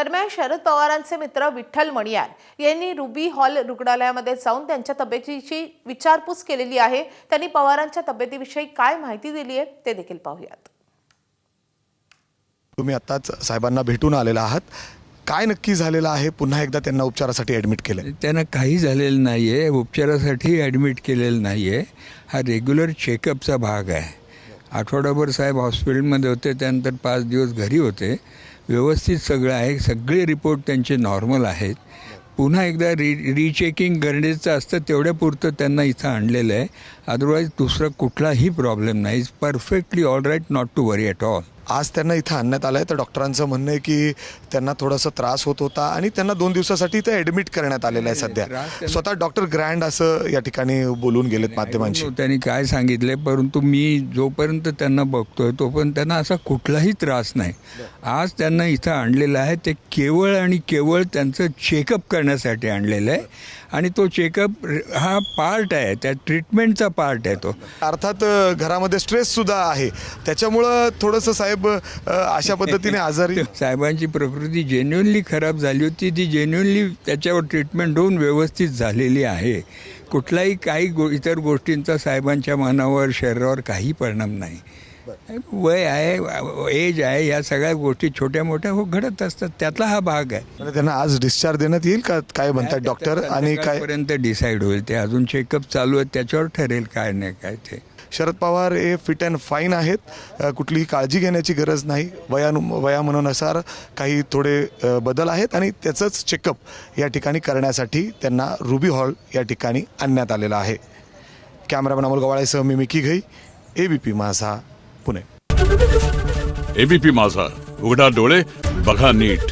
दरम्यान शरद पवारांचे मित्र विठ्ठल मणियार यांनी रुबी हॉल रुग्णालयामध्ये जाऊन त्यांच्या तब्येतीची विचारपूस केलेली आहे। त्यांनी पवारांच्या तब्येतीविषयी काय माहिती दिली आहे ते देखील पाहूयात। तुम्ही आताच साहेबांना भेटून आलेला आहात, काय नक्की झालेलं आहे? पुन्हा एकदा त्यांना उपचारासाठी ॲडमिट केलं? त्यांना काही झालेलं नाही आहे, उपचारासाठी ॲडमिट केलेलं नाही आहे। हा रेग्युलर चेकअपचा भाग आहे। आठवडाभर साहेब हॉस्पिटलमध्ये होते, त्यानंतर 5 दिवस घरी होते। व्यवस्थित सगळं आहे, सगळे रिपोर्ट त्यांचे नॉर्मल आहेत। पुन्हा एकदा रीचेकिंग गरजेचं असतं, तेवढ्यापुरतं त्यांना इथं आणलेलं आहे। अदरवाईज दुसरा कुठलाही प्रॉब्लेम नाही। Is perfectly all right, not to worry at all. आज त्यांना इथं आणण्यात आलं आहे, तर डॉक्टरांचं म्हणणं आहे की त्यांना थोडासा त्रास होत होता आणि त्यांना 2 दिवसासाठी इथं ॲडमिट करण्यात आलेलं आहे। सध्या स्वतः डॉक्टर ग्रँड असं या ठिकाणी बोलून गेलेत माध्यमांशी। त्यांनी काय सांगितले, परंतु मी जोपर्यंत त्यांना बघतोय तोपर्यंत त्यांना असा कुठलाही त्रास नाही। आज त्यांना इथं आणलेलं आहे, ते केवळ आणि केवळ त्यांचं चेकअप करण्यासाठी आणलेलं आहे आणि तो चेकअप हा पार्ट आहे, त्या ट्रीटमेंटचा पार्ट आहे तो। अर्थात घरामध्ये स्ट्रेससुद्धा आहे, त्याच्यामुळं थोडंसं साहेब अशा पद्धतीने आजारी। साहेबांची प्रकृती जेन्युअनली खराब झाली होती, ती जेन्युअनली त्याच्यावर ट्रीटमेंट होऊन व्यवस्थित झालेली आहे। कुठलाही इतर गोष्टींचा साहेबांच्या मनावर शरीरावर काही परिणाम नाही। वय आहे, एज आहे, या सगळ्या गोष्टी छोट्या मोठ्या घडत असतात, त्यातला हा भाग आहे। म्हणजे त्यांना आज डिस्चार्ज देण्यात येईल का, काय म्हणतात डॉक्टर? आणि काय पर्यंत डिसाईड होईल ते, अजून चेकअप चालू आहे, त्याच्यावर ठरेल काय नाही काय ते। शरद पवार हे फिट अँड फाईन आहेत, कुठलीही काळजी घेण्याची गरज नाही। वयामानानुसार काही थोडे बदल आहेत आणि त्याचंच चेकअप या ठिकाणी करण्यासाठी त्यांना रुबी हॉल या ठिकाणी आणण्यात आलेलं आहे। कॅमेरामॅन अमोल गवाळेसह मी मिकी घई, ABP माझा, पुणे। ABP माझा, उघडा डोळे बघा नीट।